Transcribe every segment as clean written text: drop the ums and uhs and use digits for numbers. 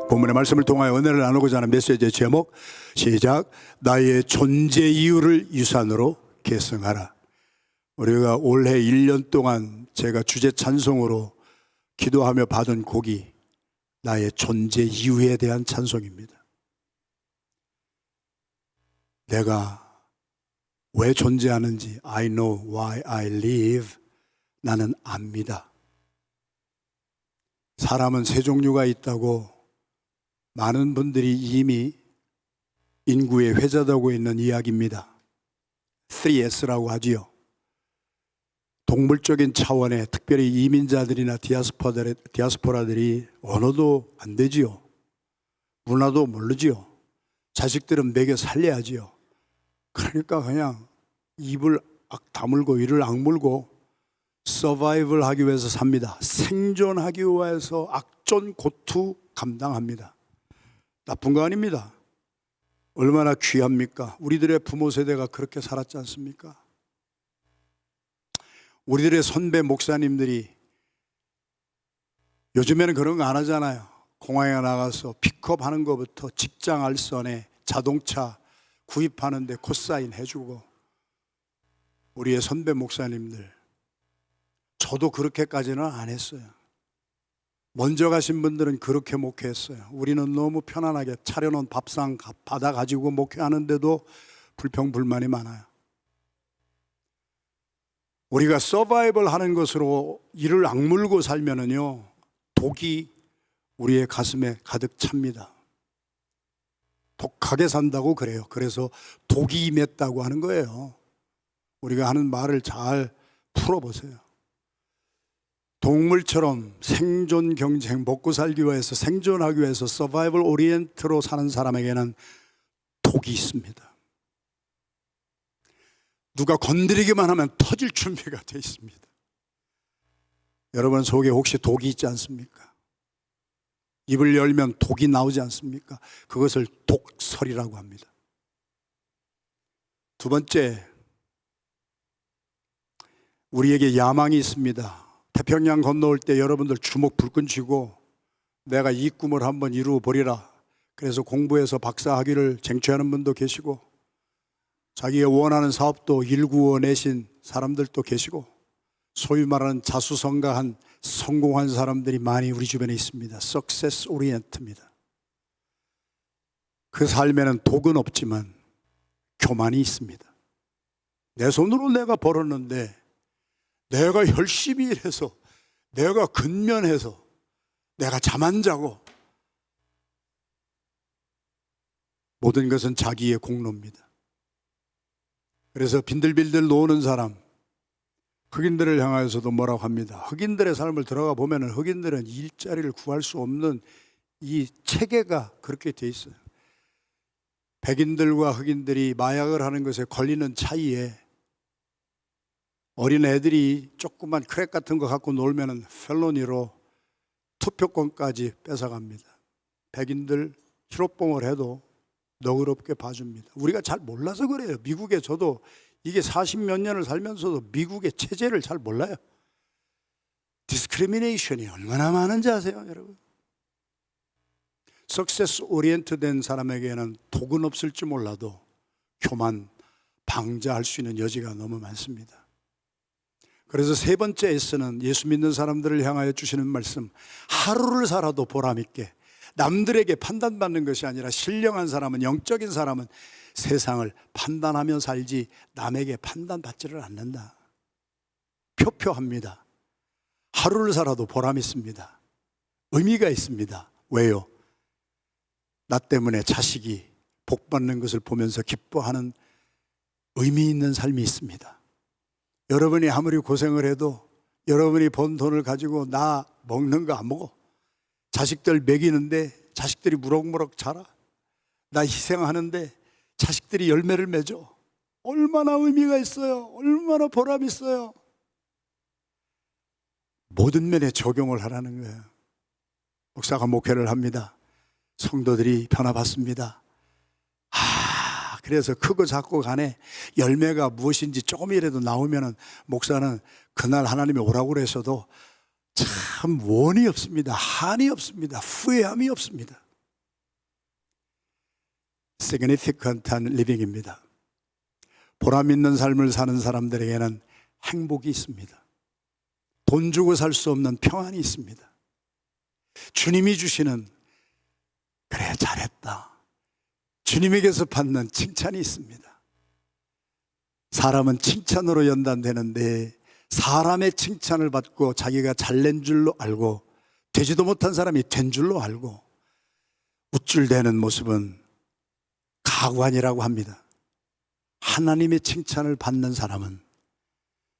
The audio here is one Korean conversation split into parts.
본문의 말씀을 통하여 은혜를 나누고자 하는 메시지의 제목, 시작. 나의 존재 이유를 유산으로 계승하라. 우리가 올해 1년 동안 제가 주제 찬송으로 기도하며 받은 곡이 나의 존재 이유에 대한 찬송입니다. 내가 왜 존재하는지, I know why I live. 나는 압니다. 사람은 세 종류가 있다고 많은 분들이 이미 인구에 회자되고 있는 이야기입니다. 3S라고 하지요. 동물적인 차원의 특별히 이민자들이나 디아스포라들이 언어도 안 되지요. 문화도 모르지요. 자식들은 먹여 살려야지요. 그러니까 그냥 입을 다물고 이를 악물고 서바이벌 하기 위해서 삽니다. 생존하기 위해서 악전고투 감당합니다. 나쁜 거 아닙니다. 얼마나 귀합니까? 우리들의 부모 세대가 그렇게 살았지 않습니까? 우리들의 선배 목사님들이 요즘에는 그런 거 안 하잖아요. 공항에 나가서 픽업하는 것부터 직장 알선에 자동차 구입하는데 코사인 해주고, 우리의 선배 목사님들, 저도 그렇게까지는 안 했어요. 먼저 가신 분들은 그렇게 목회했어요. 우리는 너무 편안하게 차려놓은 밥상 받아가지고 목회하는데도 불평불만이 많아요. 우리가 서바이벌 하는 것으로 이를 악물고 살면은요, 독이 우리의 가슴에 가득 찹니다. 독하게 산다고 그래요. 그래서 독이 임했다고 하는 거예요. 우리가 하는 말을 잘 풀어보세요. 동물처럼 생존 경쟁, 먹고 살기 위해서, 생존하기 위해서 서바이벌 오리엔트로 사는 사람에게는 독이 있습니다. 누가 건드리기만 하면 터질 준비가 되어 있습니다. 여러분 속에 혹시 독이 있지 않습니까? 입을 열면 독이 나오지 않습니까? 그것을 독설이라고 합니다. 두 번째, 우리에게 야망이 있습니다. 태평양 건너올 때 여러분들 주먹 불끈 쥐고 내가 이 꿈을 한번 이루어 보리라, 그래서 공부해서 박사 학위를 쟁취하는 분도 계시고, 자기가 원하는 사업도 일구어 내신 사람들도 계시고, 소위 말하는 자수성가한 성공한 사람들이 많이 우리 주변에 있습니다. Success oriented입니다. 그 삶에는 독은 없지만 교만이 있습니다. 내 손으로 내가 벌었는데, 내가 열심히 일해서, 내가 근면해서, 내가 잠 안 자고, 모든 것은 자기의 공로입니다. 그래서 빈들빈들 노는 사람, 흑인들을 향하여서도 뭐라고 합니다. 흑인들의 삶을 들어가 보면 흑인들은 일자리를 구할 수 없는 이 체계가 그렇게 돼 있어요. 백인들과 흑인들이 마약을 하는 것에 걸리는 차이에 어린 애들이 조그만 크랙 같은 거 갖고 놀면 펠로니로 투표권까지 뺏어갑니다. 백인들 실업봉을 해도 너그럽게 봐줍니다. 우리가 잘 몰라서 그래요. 미국에 저도 이게 40몇 년을 살면서도 미국의 체제를 잘 몰라요. 디스크리미네이션이 얼마나 많은지 아세요, 여러분? 석세스 오리엔트 된 사람에게는 독은 없을지 몰라도 교만, 방자할 수 있는 여지가 너무 많습니다. 그래서 세 번째 S는 예수 믿는 사람들을 향하여 주시는 말씀, 하루를 살아도 보람있게. 남들에게 판단받는 것이 아니라 신령한 사람은, 영적인 사람은 세상을 판단하며 살지 남에게 판단받지를 않는다. 표표합니다. 하루를 살아도 보람있습니다. 의미가 있습니다. 왜요? 나 때문에 자식이 복받는 것을 보면서 기뻐하는 의미 있는 삶이 있습니다. 여러분이 아무리 고생을 해도 여러분이 번 돈을 가지고 나 먹는 거 안 먹어. 자식들 먹이는데 자식들이 무럭무럭 자라. 나 희생하는데 자식들이 열매를 맺어. 얼마나 의미가 있어요. 얼마나 보람이 있어요. 모든 면에 적용을 하라는 거예요. 목사가 목회를 합니다. 성도들이 변화받습니다. 그래서 크고 작고 간에 열매가 무엇인지 조금이라도 나오면은 목사는 그날 하나님이 오라고 그래서도 참 참 원이 없습니다. 한이 없습니다. 후회함이 없습니다. significant한 리빙입니다. 보람 있는 삶을 사는 사람들에게는 행복이 있습니다. 돈 주고 살 수 없는 평안이 있습니다. 주님이 주시는 그래 잘했다, 주님에게서 받는 칭찬이 있습니다. 사람은 칭찬으로 연단되는데 사람의 칭찬을 받고 자기가 잘낸 줄로 알고 되지도 못한 사람이 된 줄로 알고 우쭐대는 모습은 가관이라고 합니다. 하나님의 칭찬을 받는 사람은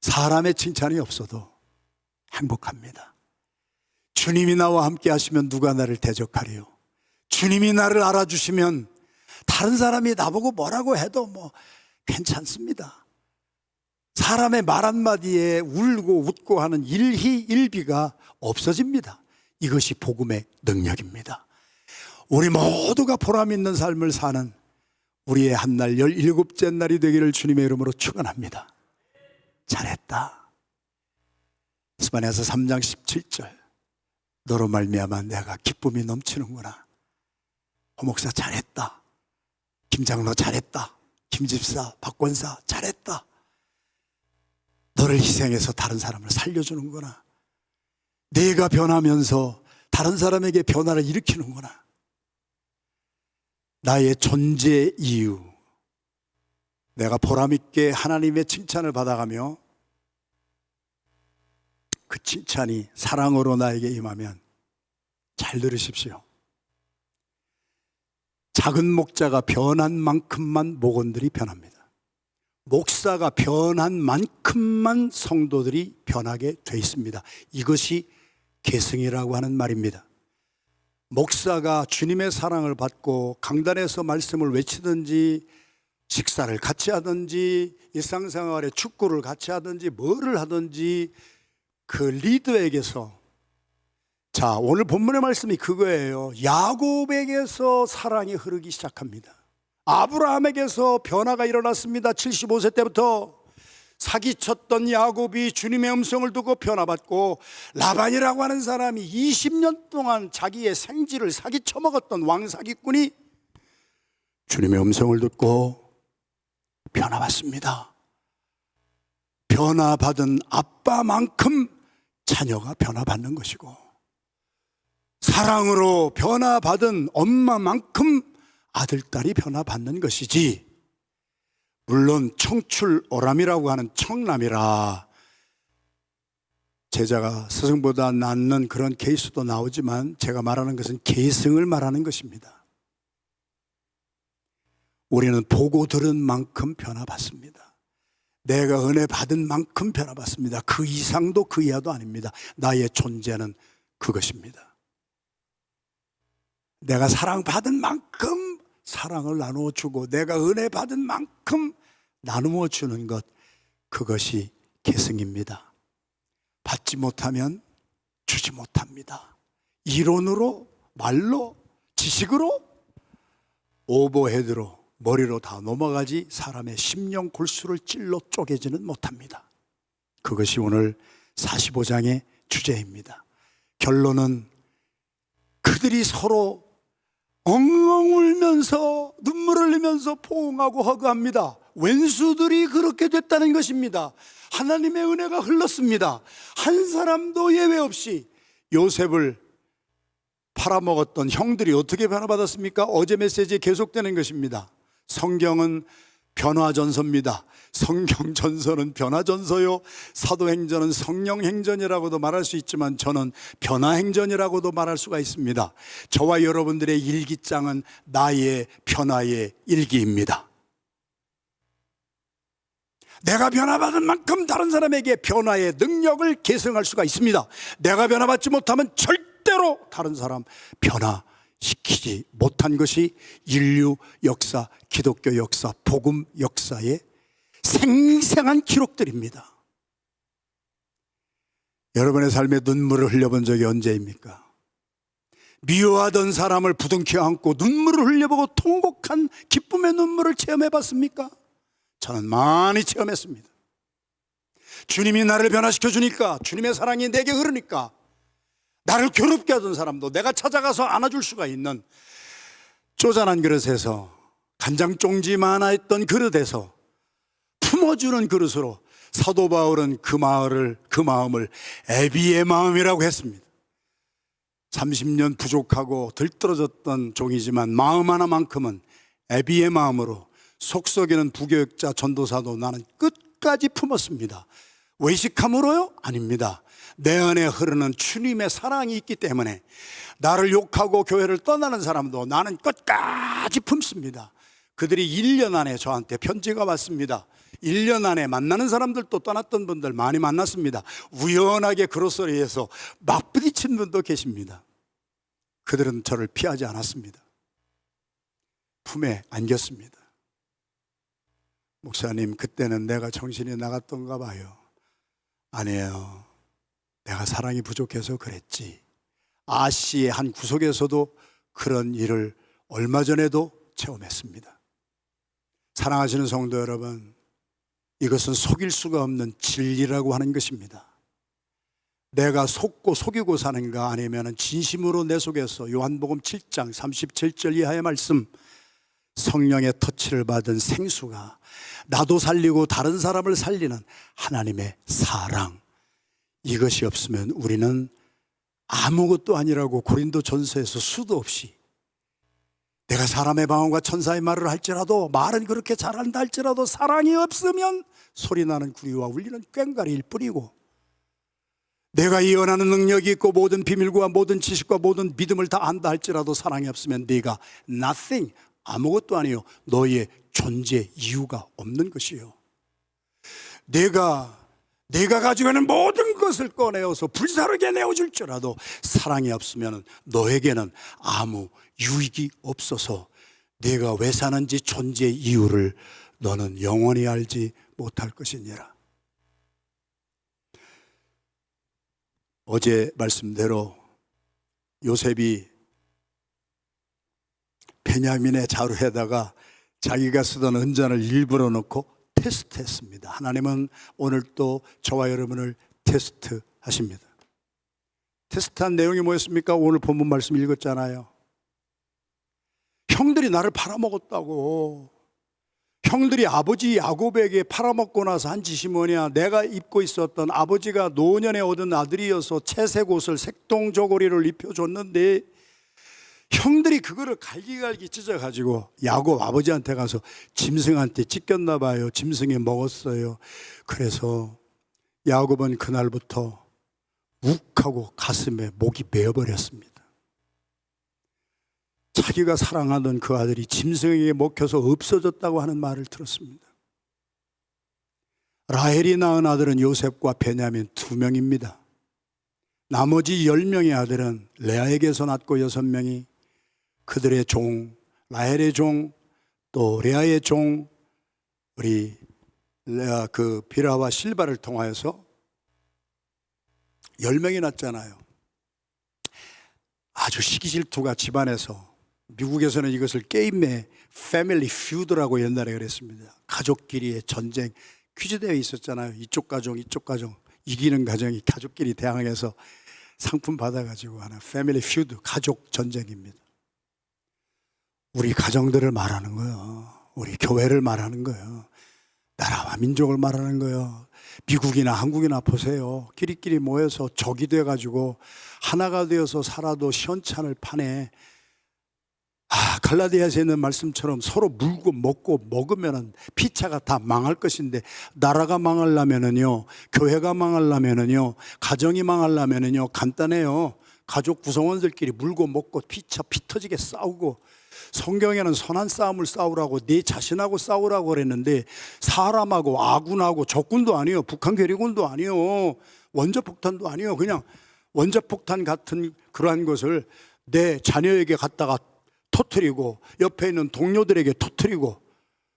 사람의 칭찬이 없어도 행복합니다. 주님이 나와 함께 하시면 누가 나를 대적하리요? 주님이 나를 알아주시면 다른 사람이 나보고 뭐라고 해도 괜찮습니다. 사람의 말 한마디에 울고 웃고 하는 일희일비가 없어집니다. 이것이 복음의 능력입니다. 우리 모두가 보람 있는 삶을 사는 우리의 한날 17째 날이 되기를 주님의 이름으로 축원합니다. 잘했다. 스바냐서 3장 17절, 너로 말미암아 내가 기쁨이 넘치는구나. 호 목사 잘했다. 김 장로 잘했다. 김 집사, 박 권사 잘했다. 너를 희생해서 다른 사람을 살려주는구나. 내가 변하면서 다른 사람에게 변화를 일으키는구나. 나의 존재 이유, 내가 보람있게 하나님의 칭찬을 받아가며 그 칭찬이 사랑으로 나에게 임하면, 잘 들으십시오. 작은 목자가 변한 만큼만 목원들이 변합니다. 목사가 변한 만큼만 성도들이 변하게 돼 있습니다. 이것이 계승이라고 하는 말입니다. 목사가 주님의 사랑을 받고 강단에서 말씀을 외치든지 식사를 같이 하든지 일상생활에 축구를 같이 하든지 뭐를 하든지 그 리더에게서, 자 오늘 본문의 말씀이 그거예요. 야곱에게서 사랑이 흐르기 시작합니다. 아브라함에게서 변화가 일어났습니다. 75세 때부터 사기쳤던 야곱이 주님의 음성을 듣고 변화받고, 라반이라고 하는 사람이 20년 동안 자기의 생지를 사기쳐 먹었던 왕사기꾼이 주님의 음성을 듣고 변화받습니다. 변화받은 아빠만큼 자녀가 변화받는 것이고, 사랑으로 변화받은 엄마만큼 아들, 딸이 변화받는 것이지, 물론 청출오람이라고 하는 청남이라 제자가 스승보다 낫는 그런 케이스도 나오지만, 제가 말하는 것은 계승을 말하는 것입니다. 우리는 보고 들은 만큼 변화받습니다. 내가 은혜 받은 만큼 변화받습니다. 그 이상도 그 이하도 아닙니다. 나의 존재는 그것입니다. 내가 사랑받은 만큼 사랑을 나누어 주고, 내가 은혜 받은 만큼 나누어 주는 것, 그것이 계승입니다. 받지 못하면 주지 못합니다. 이론으로, 말로, 지식으로, 오버헤드로, 머리로 다 넘어가지 사람의 심령 골수를 찔러 쪼개지는 못합니다. 그것이 오늘 45장의 주제입니다. 결론은 그들이 서로 엉엉 울면서 눈물을 흘리면서 포옹하고 허그합니다. 왼수들이 그렇게 됐다는 것입니다. 하나님의 은혜가 흘렀습니다. 한 사람도 예외 없이 요셉을 팔아먹었던 형들이 어떻게 변화받았습니까? 어제 메시지에 계속되는 것입니다. 성경은 변화전서입니다. 성경전서는 변화전서요, 사도행전은 성령행전이라고도 말할 수 있지만 저는 변화행전이라고도 말할 수가 있습니다. 저와 여러분들의 일기장은 나의 변화의 일기입니다. 내가 변화받은 만큼 다른 사람에게 변화의 능력을 계승할 수가 있습니다. 내가 변화받지 못하면 절대로 다른 사람 변화시키지 못한 것이 인류 역사, 기독교 역사, 복음 역사의 생생한 기록들입니다. 여러분의 삶에 눈물을 흘려본 적이 언제입니까? 미워하던 사람을 부둥켜 안고 눈물을 흘려보고 통곡한 기쁨의 눈물을 체험해 봤습니까? 저는 많이 체험했습니다. 주님이 나를 변화시켜 주니까, 주님의 사랑이 내게 흐르니까 나를 괴롭게 하던 사람도 내가 찾아가서 안아줄 수가 있는 쪼잔한 그릇에서, 간장 쫑지만했던 그릇에서 품어주는 그릇으로 사도 바울은 그 마음을 애비의 마음이라고 했습니다. 30년 부족하고 들떨어졌던 종이지만 마음 하나만큼은 애비의 마음으로 속썩이는 부교육자 전도사도 나는 끝까지 품었습니다. 외식함으로요? 아닙니다. 내 안에 흐르는 주님의 사랑이 있기 때문에 나를 욕하고 교회를 떠나는 사람도 나는 끝까지 품습니다. 그들이 1년 안에 저한테 편지가 왔습니다. 1년 안에 만나는 사람들도 떠났던 분들 많이 만났습니다. 우연하게 그로서리에서 맞부딪힌 분도 계십니다. 그들은 저를 피하지 않았습니다. 품에 안겼습니다. 목사님, 그때는 내가 정신이 나갔던가 봐요. 아니에요. 내가 사랑이 부족해서 그랬지. 아시의 한 구석에서도 그런 일을 얼마 전에도 체험했습니다. 사랑하시는 성도 여러분, 이것은 속일 수가 없는 진리라고 하는 것입니다. 내가 속고 속이고 사는가, 아니면 진심으로 내 속에서 요한복음 7장 37절 이하의 말씀, 성령의 터치를 받은 생수가 나도 살리고 다른 사람을 살리는 하나님의 사랑, 이것이 없으면 우리는 아무것도 아니라고 고린도전서에서 수도 없이, 내가 사람의 방언과 천사의 말을 할지라도, 말은 그렇게 잘한다 할지라도 사랑이 없으면 소리나는 구리와 울리는 꽹과리일 뿐이고, 내가 예언하는 능력이 있고 모든 비밀과 모든 지식과 모든 믿음을 다 안다 할지라도 사랑이 없으면 네가 nothing, 아무것도 아니요, 너의 존재 이유가 없는 것이요. 내가 가지고 있는 모든 것을 꺼내어서 불사르게 내어줄지라도 사랑이 없으면 너에게는 아무 유익이 없어서 내가 왜 사는지 존재 이유를 너는 영원히 알지 못할 것이니라. 어제 말씀대로 요셉이 베냐민의 자루에다가 자기가 쓰던 은잔을 일부러 넣고 테스트했습니다. 하나님은 오늘 또 저와 여러분을 테스트하십니다. 테스트한 내용이 뭐였습니까? 오늘 본문 말씀 읽었잖아요. 형들이 나를 팔아먹었다고. 형들이 아버지 야곱에게 팔아먹고 나서 한 짓이 뭐냐, 내가 입고 있었던, 아버지가 노년에 얻은 아들이어서 채색 옷을 색동저고리를 입혀줬는데 형들이 그거를 갈기갈기 찢어가지고 야곱 아버지한테 가서 짐승한테 찢겼나 봐요. 짐승이 먹었어요. 그래서 야곱은 그날부터 욱하고 가슴에 목이 메어버렸습니다. 자기가 사랑하던 그 아들이 짐승에게 먹혀서 없어졌다고 하는 말을 들었습니다. 라헬이 낳은 아들은 요셉과 베냐민 2명입니다. 나머지 10명의 아들은 레아에게서 낳고 6명이 그들의 종, 라헬의 종, 또 레아의 종, 우리 레아 비라와 실바를 통하여서 10명이 낳잖아요. 아주 시기질투가 집안에서, 미국에서는 이것을 게임의 패밀리 퓨드라고 옛날에 그랬습니다. 가족끼리의 전쟁, 퀴즈 대회 있었잖아요. 이쪽 가정 이기는 가정이 가족끼리 대항해서 상품 받아가지고 하는 패밀리 퓨드, 가족 전쟁입니다. 우리 가정들을 말하는 거예요. 우리 교회를 말하는 거예요. 나라와 민족을 말하는 거예요. 미국이나 한국이나 보세요. 끼리끼리 모여서 적이 돼가지고 하나가 되어서 살아도 시원찮을 판에, 갈라디아서 있는 말씀처럼 서로 물고 먹고 먹으면 피차가 다 망할 것인데, 나라가 망하려면은요, 교회가 망하려면은요, 가정이 망하려면은요, 간단해요. 가족 구성원들끼리 물고 먹고 피 터지게 싸우고, 성경에는 선한 싸움을 싸우라고, 네 자신하고 싸우라고 그랬는데 사람하고 아군하고 적군도 아니에요. 북한 괴리군도 아니에요. 원자폭탄도 아니에요. 그냥 원자폭탄 같은 그러한 것을 내 자녀에게 갖다가 터뜨리고 옆에 있는 동료들에게 터뜨리고,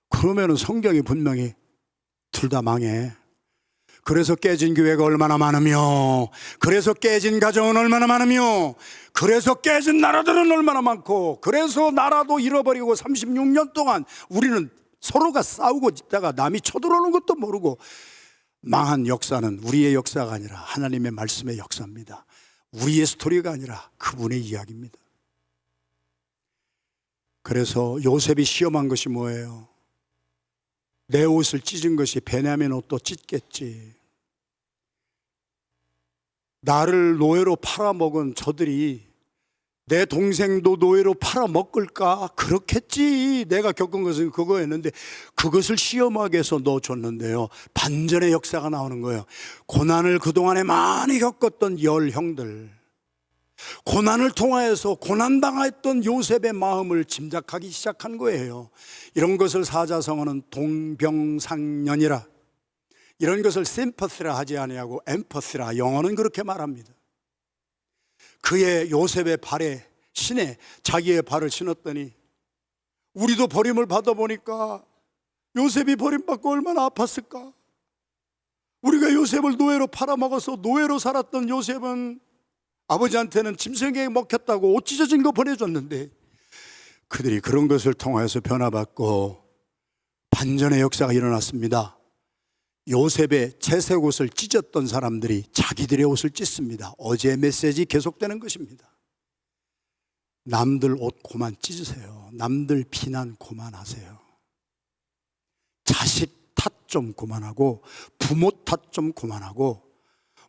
그러면은 성경이 분명히 둘 다 망해. 그래서 깨진 교회가 얼마나 많으며, 그래서 깨진 가정은 얼마나 많으며, 그래서 깨진 나라들은 얼마나 많고, 그래서 나라도 잃어버리고 36년 동안 우리는 서로가 싸우고 있다가 남이 쳐들어오는 것도 모르고 망한 역사는 우리의 역사가 아니라 하나님의 말씀의 역사입니다. 우리의 스토리가 아니라 그분의 이야기입니다. 그래서 요셉이 시험한 것이 뭐예요? 내 옷을 찢은 것이 베냐민 옷도 찢겠지. 나를 노예로 팔아먹은 저들이 내 동생도 노예로 팔아먹을까? 그렇겠지. 내가 겪은 것은 그거였는데 그것을 시험하게 해서 넣어줬는데요, 반전의 역사가 나오는 거예요. 고난을 그동안에 많이 겪었던 열 형들, 고난을 통하여서 고난당했던 요셉의 마음을 짐작하기 시작한 거예요. 이런 것을 사자성어는 동병상련이라, 이런 것을 심퍼시라 하지 아니하고 엠퍼시라, 영어는 그렇게 말합니다. 그의 요셉의 발에 신에 자기의 발을 신었더니, 우리도 버림을 받아보니까 요셉이 버림받고 얼마나 아팠을까. 우리가 요셉을 노예로 팔아먹어서 노예로 살았던 요셉은 아버지한테는 짐승에게 먹혔다고 옷 찢어진 거 보내줬는데, 그들이 그런 것을 통하여서 변화받고 반전의 역사가 일어났습니다. 요셉의 채색 옷을 찢었던 사람들이 자기들의 옷을 찢습니다. 어제의 메시지 계속되는 것입니다. 남들 옷 그만 찢으세요. 남들 비난 그만하세요. 자식 탓 좀 그만하고, 부모 탓 좀 그만하고,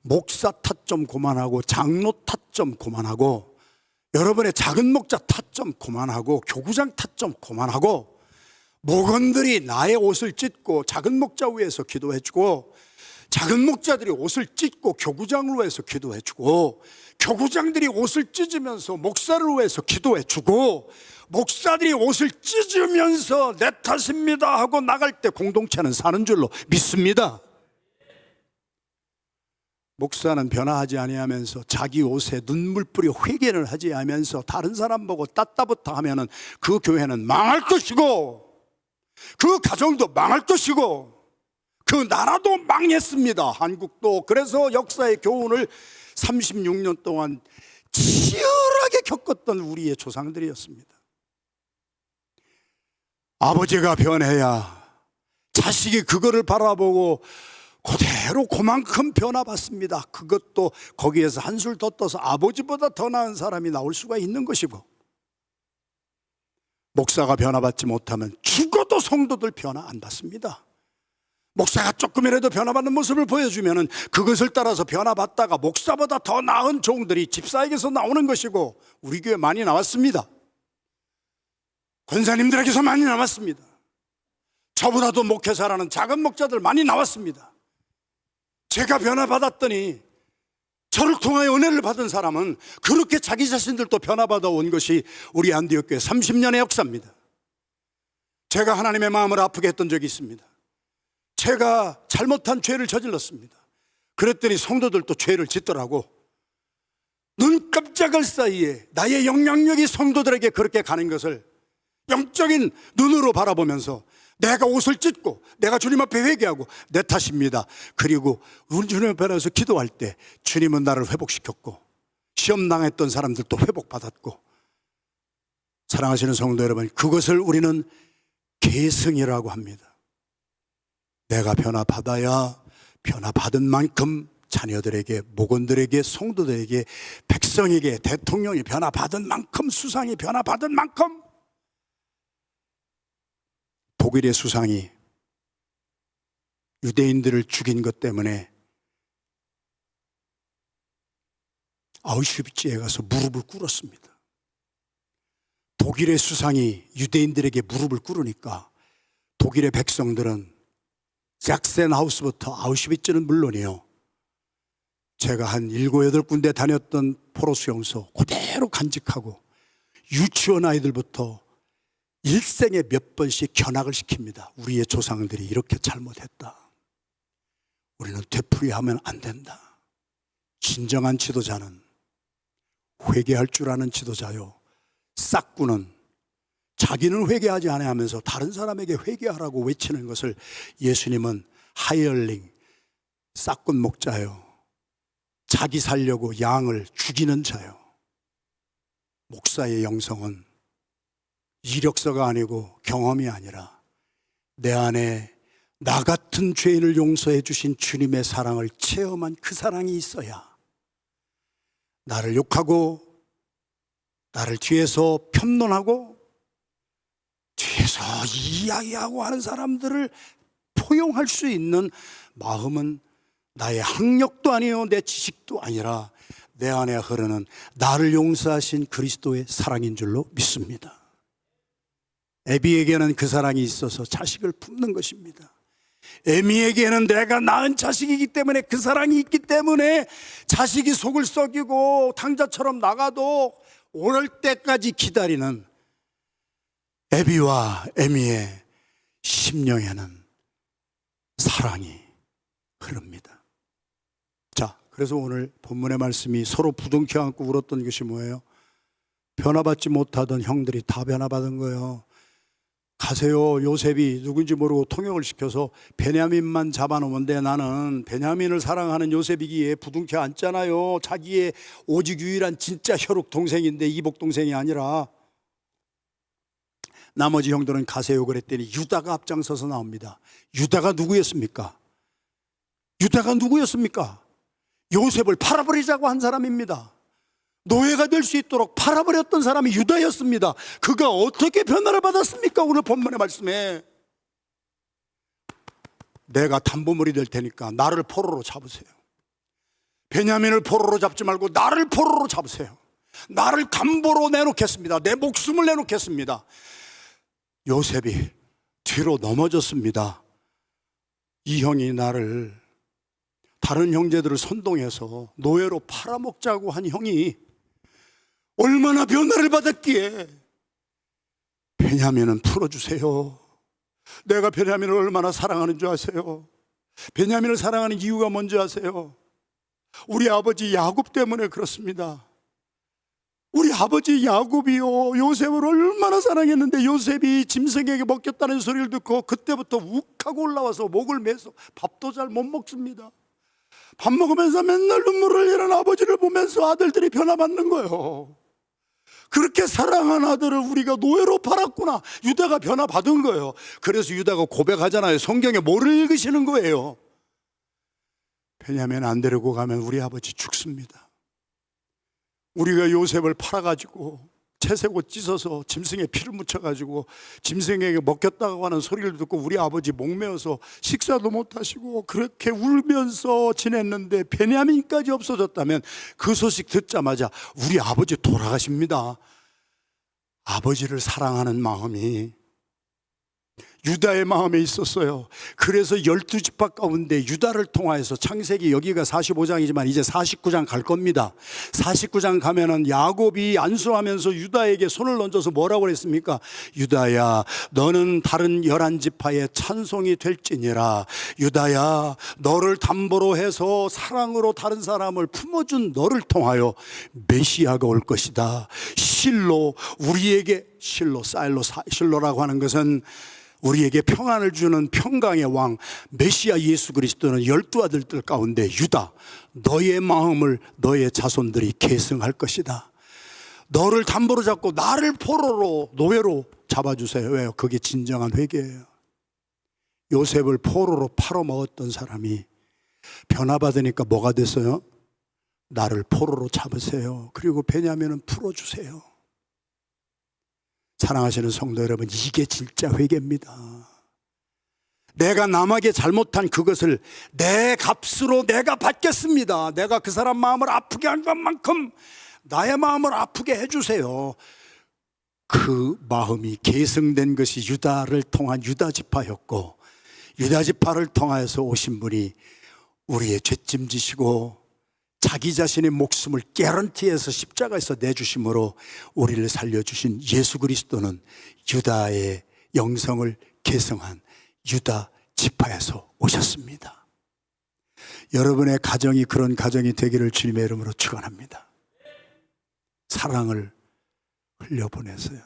목사 탓 좀 그만하고, 장로 탓 좀 그만하고, 여러분의 작은 목자 탓 좀 그만하고, 교구장 탓 좀 그만하고, 목원들이 나의 옷을 찢고 작은 목자 위에서 기도해주고, 작은 목자들이 옷을 찢고 교구장을 위해서 기도해주고, 교구장들이 옷을 찢으면서 목사를 위해서 기도해주고, 목사들이 옷을 찢으면서 내 탓입니다 하고 나갈 때 공동체는 사는 줄로 믿습니다. 목사는 변화하지 아니하면서 자기 옷에 눈물 뿌려 회개를 하지 않으면서 다른 사람 보고 따따부터 하면은 그 교회는 망할 것이고, 그 가정도 망할 것이고, 그 나라도 망했습니다. 한국도. 그래서 역사의 교훈을 36년 동안 치열하게 겪었던 우리의 조상들이었습니다. 아버지가 변해야 자식이 그거를 바라보고 그대로 그만큼 변화받습니다. 그것도 거기에서 한술 더 떠서 아버지보다 더 나은 사람이 나올 수가 있는 것이고, 목사가 변화받지 못하면 죽어도 성도들 변화 안 받습니다. 목사가 조금이라도 변화받는 모습을 보여주면 그것을 따라서 변화받다가 목사보다 더 나은 종들이 집사에게서 나오는 것이고, 우리 교회 많이 나왔습니다. 권사님들에게서 많이 나왔습니다. 저보다도 목회자라는 작은 목자들 많이 나왔습니다. 제가 변화받았더니 저를 통하여 은혜를 받은 사람은 그렇게 자기 자신들도 변화받아 온 것이 우리 안디옥 교회 30년의 역사입니다. 제가 하나님의 마음을 아프게 했던 적이 있습니다. 제가 잘못한 죄를 저질렀습니다. 그랬더니 성도들도 죄를 짓더라고. 눈 깜짝할 사이에 나의 영향력이 성도들에게 그렇게 가는 것을 영적인 눈으로 바라보면서 내가 옷을 찢고 내가 주님 앞에 회개하고 내 탓입니다. 그리고 주님 앞에 나서 기도할 때 주님은 나를 회복시켰고, 시험 당했던 사람들도 회복받았고. 사랑하시는 성도 여러분, 그것을 우리는 계승이라고 합니다. 내가 변화받아야 변화받은 만큼 자녀들에게, 목원들에게, 성도들에게, 백성에게, 대통령이 변화받은 만큼, 수상이 변화받은 만큼. 독일의 수상이 유대인들을 죽인 것 때문에 아우슈비츠에 가서 무릎을 꿇었습니다. 독일의 수상이 유대인들에게 무릎을 꿇으니까 독일의 백성들은 잭센하우스부터 아우슈비츠는 물론이요, 제가 한 7, 8군데 다녔던 포로 수용소 그대로 간직하고, 유치원 아이들부터 일생에 몇 번씩 견학을 시킵니다. 우리의 조상들이 이렇게 잘못했다. 우리는 되풀이하면 안 된다. 진정한 지도자는 회개할 줄 아는 지도자요, 싹구는 자기는 회개하지 않으면서 다른 사람에게 회개하라고 외치는 것을 예수님은 하이얼링, 싹군 목자요, 자기 살려고 양을 죽이는 자요. 목사의 영성은 이력서가 아니고 경험이 아니라 내 안에 나 같은 죄인을 용서해 주신 주님의 사랑을 체험한 그 사랑이 있어야 나를 욕하고 나를 뒤에서 편론하고 뒤에서 이야기하고 하는 사람들을 포용할 수 있는 마음은 나의 학력도 아니요 내 지식도 아니라 내 안에 흐르는 나를 용서하신 그리스도의 사랑인 줄로 믿습니다. 애비에게는 그 사랑이 있어서 자식을 품는 것입니다. 애미에게는 내가 낳은 자식이기 때문에 그 사랑이 있기 때문에 자식이 속을 썩이고 탕자처럼 나가도 올 때까지 기다리는 애비와 애미의 심령에는 사랑이 흐릅니다. 자, 그래서 오늘 본문의 말씀이 서로 부둥켜 안고 울었던 것이 뭐예요? 변화받지 못하던 형들이 다 변화받은 거예요. 가세요. 요셉이 누군지 모르고 통역을 시켜서 베냐민만 잡아놓으면 나는 베냐민을 사랑하는 요셉이기에 부둥켜 안잖아요. 자기의 오직 유일한 진짜 혈육 동생인데 이복 동생이 아니라. 나머지 형들은 가세요 그랬더니 유다가 앞장서서 나옵니다. 유다가 누구였습니까? 유다가 누구였습니까? 요셉을 팔아버리자고 한 사람입니다. 노예가 될 수 있도록 팔아버렸던 사람이 유다였습니다. 그가 어떻게 변화를 받았습니까? 오늘 본문의 말씀에 내가 담보물이 될 테니까 나를 포로로 잡으세요. 베냐민을 포로로 잡지 말고 나를 포로로 잡으세요. 나를 담보로 내놓겠습니다. 내 목숨을 내놓겠습니다. 요셉이 뒤로 넘어졌습니다. 이 형이 나를 다른 형제들을 선동해서 노예로 팔아먹자고 한 형이 얼마나 변화를 받았기에 베냐민은 풀어주세요. 내가 베냐민을 얼마나 사랑하는 줄 아세요? 베냐민을 사랑하는 이유가 뭔지 아세요? 우리 아버지 야곱 때문에 그렇습니다. 우리 아버지 야곱이요 요셉을 얼마나 사랑했는데 요셉이 짐승에게 먹겠다는 소리를 듣고 그때부터 욱하고 올라와서 목을 매서 밥도 잘 못 먹습니다. 밥 먹으면서 맨날 눈물을 흘리는 아버지를 보면서 아들들이 변화받는 거예요. 그렇게 사랑한 아들을 우리가 노예로 팔았구나. 유다가 변화받은 거예요. 그래서 유다가 고백하잖아요. 성경에 뭐를 읽으시는 거예요? 베냐민 안 데리고 가면 우리 아버지 죽습니다. 우리가 요셉을 팔아가지고 채색옷 찢어서 짐승에 피를 묻혀가지고 짐승에게 먹겠다고 하는 소리를 듣고 우리 아버지 목매어서 식사도 못하시고 그렇게 울면서 지냈는데 베냐민까지 없어졌다면 그 소식 듣자마자 우리 아버지 돌아가십니다. 아버지를 사랑하는 마음이 유다의 마음에 있었어요. 그래서 12지파 가운데 유다를 통하여서 창세기 여기가 45장이지만 이제 49장 갈 겁니다. 49장 가면은 야곱이 안수하면서 유다에게 손을 얹어서 뭐라고 그랬습니까? 유다야 너는 다른 11지파의 찬송이 될지니라. 유다야 너를 담보로 해서 사랑으로 다른 사람을 품어준 너를 통하여 메시아가 올 것이다. 실로 우리에게 실로라고 하는 것은 우리에게 평안을 주는 평강의 왕 메시아 예수 그리스도는 12아들들 가운데 유다 너의 마음을 너의 자손들이 계승할 것이다. 너를 담보로 잡고 나를 포로로 노예로 잡아주세요. 왜요? 그게 진정한 회개예요. 요셉을 포로로 팔아먹었던 사람이 변화받으니까 뭐가 됐어요? 나를 포로로 잡으세요. 그리고 베냐민은 풀어주세요. 사랑하시는 성도 여러분, 이게 진짜 회개입니다. 내가 남에게 잘못한 그것을 내 값으로 내가 받겠습니다. 내가 그 사람 마음을 아프게 한 것만큼 나의 마음을 아프게 해주세요. 그 마음이 계승된 것이 유다를 통한 유다지파였고 유다지파를 통하여서 오신 분이 우리의 죄짐 지시고 자기 자신의 목숨을 개런티해서 십자가에서 내주심으로 우리를 살려주신 예수 그리스도는 유다의 영성을 계승한 유다 지파에서 오셨습니다. 여러분의 가정이 그런 가정이 되기를 주님의 이름으로 축원합니다. 사랑을 흘려보내세요.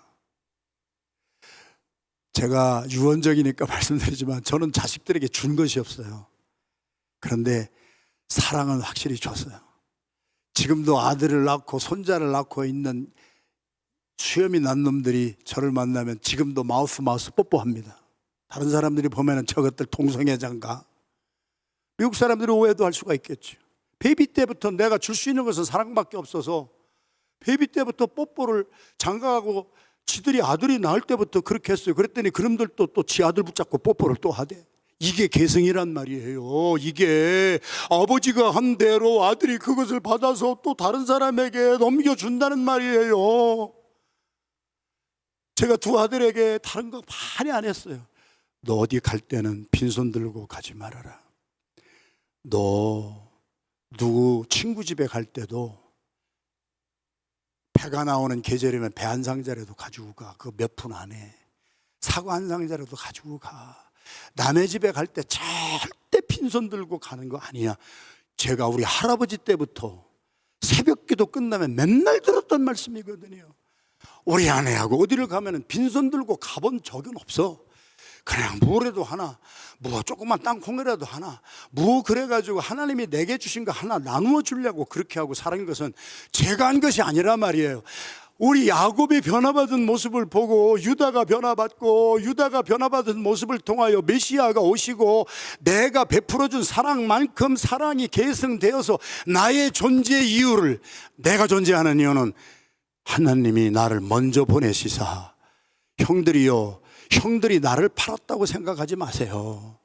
제가 유언적이니까 말씀드리지만 저는 자식들에게 준 것이 없어요. 그런데 사랑은 확실히 줬어요. 지금도 아들을 낳고 손자를 낳고 있는 수염이 난 놈들이 저를 만나면 지금도 마우스 뽀뽀합니다. 다른 사람들이 보면은 저것들 동성애자인가? 미국 사람들이 오해도 할 수가 있겠죠. 베이비 때부터 내가 줄 수 있는 것은 사랑밖에 없어서 베이비 때부터 뽀뽀를 장가가고 지들이 아들이 낳을 때부터 그렇게 했어요. 그랬더니 그놈들도 또 지 아들 붙잡고 뽀뽀를 또 하대. 이게 개성이란 말이에요. 이게 아버지가 한 대로 아들이 그것을 받아서 또 다른 사람에게 넘겨준다는 말이에요. 제가 두 아들에게 다른 거 많이 안 했어요. 너 어디 갈 때는 빈손 들고 가지 말아라. 너 누구 친구 집에 갈 때도 배가 나오는 계절이면 배 한 상자라도 가지고 가. 그거 몇 푼 안 해. 사과 한 상자라도 가지고 가. 남의 집에 갈 때 절대 빈손 들고 가는 거 아니야. 제가 우리 할아버지 때부터 새벽 기도 끝나면 맨날 들었던 말씀이거든요. 우리 아내하고 어디를 가면 빈손 들고 가본 적은 없어. 그냥 뭐라도 하나, 뭐 조그만 땅콩이라도 하나, 뭐 그래가지고 하나님이 내게 주신 거 하나 나누어 주려고 그렇게 하고 살은 것은 제가 한 것이 아니란 말이에요. 우리 야곱이 변화받은 모습을 보고 유다가 변화받고 유다가 변화받은 모습을 통하여 메시아가 오시고 내가 베풀어준 사랑만큼 사랑이 계승되어서 나의 존재 이유를, 내가 존재하는 이유는 하나님이 나를 먼저 보내시사, 형들이 나를 팔았다고 생각하지 마세요.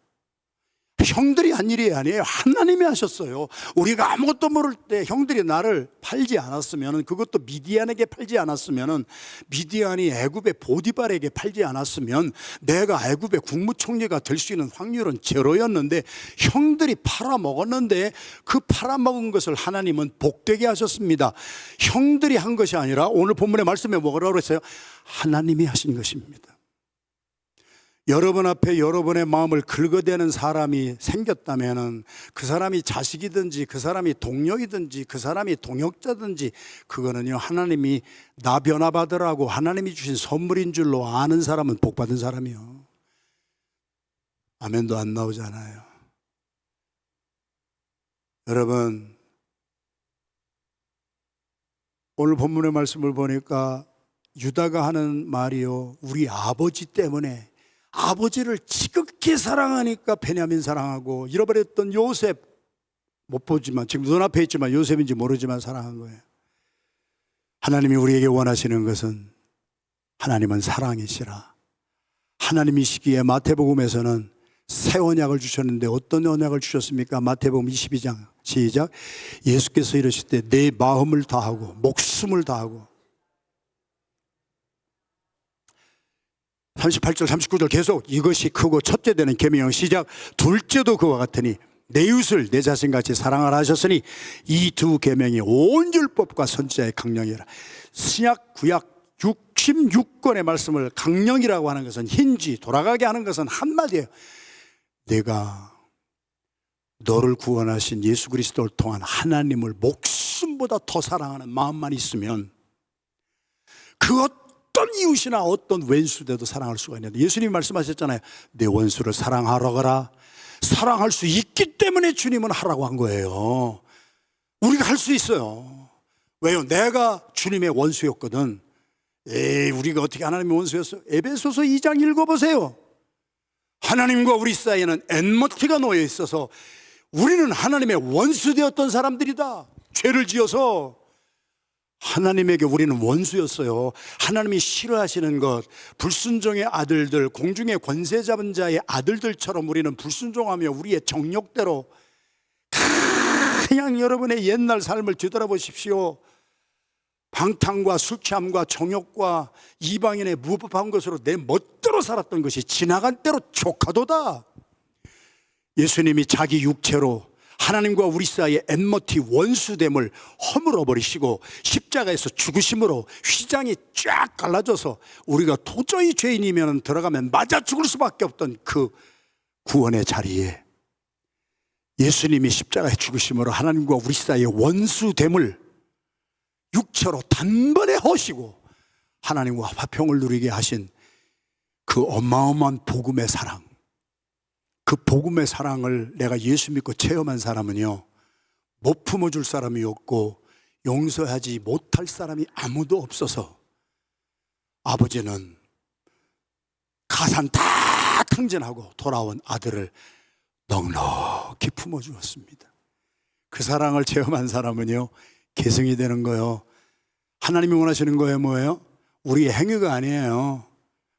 형들이 한 일이 아니에요. 하나님이 하셨어요. 우리가 아무것도 모를 때 형들이 나를 팔지 않았으면, 그것도 미디안에게 팔지 않았으면, 미디안이 애굽의 보디발에게 팔지 않았으면 내가 애굽의 국무총리가 될 수 있는 확률은 제로였는데 형들이 팔아먹었는데 그 팔아먹은 것을 하나님은 복되게 하셨습니다. 형들이 한 것이 아니라 오늘 본문의 말씀에 뭐라고 그랬어요? 하나님이 하신 것입니다. 여러분 앞에 여러분의 마음을 긁어대는 사람이 생겼다면 그 사람이 자식이든지 그 사람이 동료이든지 그 사람이 동역자든지 그거는요, 하나님이 나 변화받으라고 하나님이 주신 선물인 줄로 아는 사람은 복받은 사람이요. 아멘도 안 나오잖아요. 여러분, 오늘 본문의 말씀을 보니까 유다가 하는 말이요, 우리 아버지 때문에, 아버지를 지극히 사랑하니까 베냐민 사랑하고, 잃어버렸던 요셉 못 보지만 지금 눈앞에 있지만 요셉인지 모르지만 사랑한 거예요. 하나님이 우리에게 원하시는 것은, 하나님은 사랑이시라. 하나님이시기에 마태복음에서는 새 언약을 주셨는데 어떤 언약을 주셨습니까? 마태복음 22장 시작. 예수께서 이르실 때 내 마음을 다하고 목숨을 다하고, 38절 39절 계속 이것이 크고 첫째 되는 계명 시작. 둘째도 그와 같으니 내 이웃을 내 자신같이 사랑하라 하셨으니 이 두 계명이 온 율법과 선지자의 강령이라. 신약 구약 66권의 말씀을 강령이라고 하는 것은, 힌지 돌아가게 하는 것은 한마디예요. 내가 너를 구원하신 예수 그리스도를 통한 하나님을 목숨보다 더 사랑하는 마음만 있으면 그 어떤 이웃이나 어떤 왼수돼도 사랑할 수가 있는데, 예수님이 말씀하셨잖아요. 내 원수를 사랑하라. 사랑할 수 있기 때문에 주님은 하라고 한 거예요. 우리가 할 수 있어요. 왜요? 내가 주님의 원수였거든. 우리가 어떻게 하나님의 원수였어요? 에베소서 2장 읽어보세요. 하나님과 우리 사이에는 엔머티가 놓여 있어서 우리는 하나님의 원수 되었던 사람들이다. 죄를 지어서 하나님에게 우리는 원수였어요. 하나님이 싫어하시는 것, 불순종의 아들들, 공중의 권세 잡은 자의 아들들처럼 우리는 불순종하며 우리의 정욕대로, 그냥 여러분의 옛날 삶을 뒤돌아보십시오. 방탕과 술 취함과 정욕과 이방인의 무법한 것으로 내 멋대로 살았던 것이 지나간 대로 조카도다. 예수님이 자기 육체로 하나님과 우리 사이의 엔머티 원수됨을 허물어버리시고 십자가에서 죽으심으로 휘장이 쫙 갈라져서 우리가 도저히 죄인이면 들어가면 맞아 죽을 수밖에 없던 그 구원의 자리에 예수님이 십자가에 죽으심으로 하나님과 우리 사이의 원수됨을 육체로 단번에 허시고 하나님과 화평을 누리게 하신 그 어마어마한 복음의 사랑, 그 복음의 사랑을 내가 예수 믿고 체험한 사람은요, 못 품어줄 사람이 없고 용서하지 못할 사람이 아무도 없어서 아버지는 가산 다 탕진하고 돌아온 아들을 넉넉히 품어주었습니다. 그 사랑을 체험한 사람은요, 계승이 되는 거예요. 하나님이 원하시는 거예요, 뭐예요? 우리의 행위가 아니에요.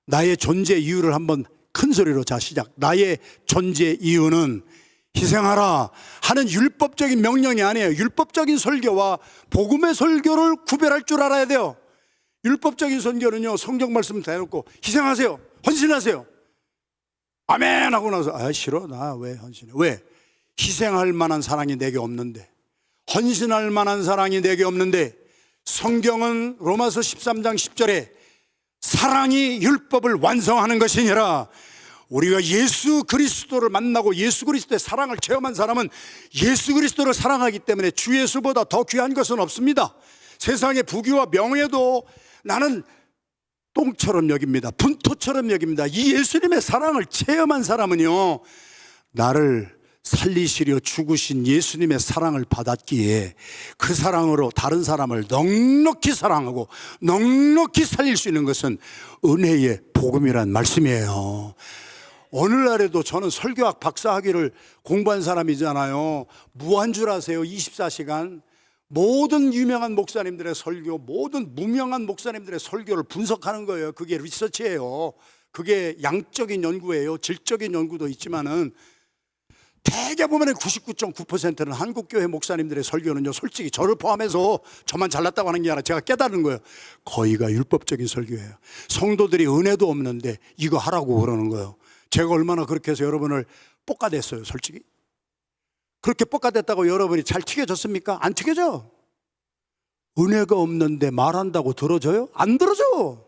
나의 존재 이유를 한번 큰 소리로, 자 시작. 나의 존재 이유는 희생하라 하는 율법적인 명령이 아니에요. 율법적인 설교와 복음의 설교를 구별할 줄 알아야 돼요. 율법적인 설교는요, 성경 말씀 대놓고 희생하세요, 헌신하세요, 아멘 하고 나서 아 싫어, 나 왜 헌신해? 왜? 희생할 만한 사랑이 내게 없는데, 헌신할 만한 사랑이 내게 없는데. 성경은 로마서 13장 10절에 사랑이 율법을 완성하는 것이니라. 우리가 예수 그리스도를 만나고 예수 그리스도의 사랑을 체험한 사람은 예수 그리스도를 사랑하기 때문에 주 예수보다 더 귀한 것은 없습니다. 세상의 부귀와 명예도 나는 똥처럼 여깁니다. 분토처럼 여깁니다. 이 예수님의 사랑을 체험한 사람은요, 나를 살리시려 죽으신 예수님의 사랑을 받았기에 그 사랑으로 다른 사람을 넉넉히 사랑하고 넉넉히 살릴 수 있는 것은 은혜의 복음이란 말씀이에요. 오늘날에도 저는 설교학 박사학위를 공부한 사람이잖아요. 무한 줄 아세요? 24시간 모든 유명한 목사님들의 설교, 모든 무명한 목사님들의 설교를 분석하는 거예요. 그게 리서치예요. 그게 양적인 연구예요. 질적인 연구도 있지만은 대개 보면 99.9%는 한국교회 목사님들의 설교는요, 솔직히 저를 포함해서 저만 잘났다고 하는 게 아니라 제가 깨달은 거예요. 거의가 율법적인 설교예요. 성도들이 은혜도 없는데 이거 하라고 그러는 거예요. 제가 얼마나 그렇게 해서 여러분을 볶아댔어요, 솔직히. 그렇게 볶아댔다고 여러분이 잘 튀겨졌습니까? 안 튀겨져. 은혜가 없는데 말한다고 들어줘요? 안 들어줘.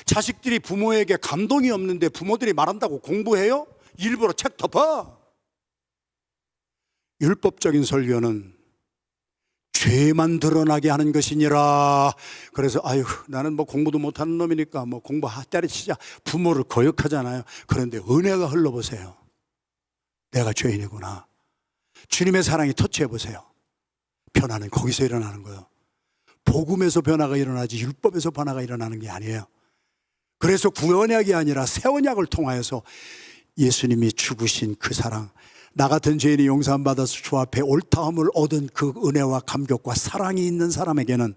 자식들이 부모에게 감동이 없는데 부모들이 말한다고 공부해요? 일부러 책 덮어. 율법적인 설교는 죄만 드러나게 하는 것이니라. 그래서 아유, 나는 뭐 공부도 못하는 놈이니까 뭐 공부 때려치자, 부모를 거역하잖아요. 그런데 은혜가 흘러보세요. 내가 죄인이구나. 주님의 사랑이 터치해보세요. 변화는 거기서 일어나는 거예요. 복음에서 변화가 일어나지 율법에서 변화가 일어나는 게 아니에요. 그래서 구원약이 아니라 새 언약을 통하여서 예수님이 죽으신 그 사랑, 나 같은 죄인이 용서받아서 주 앞에 옳다함을 얻은 그 은혜와 감격과 사랑이 있는 사람에게는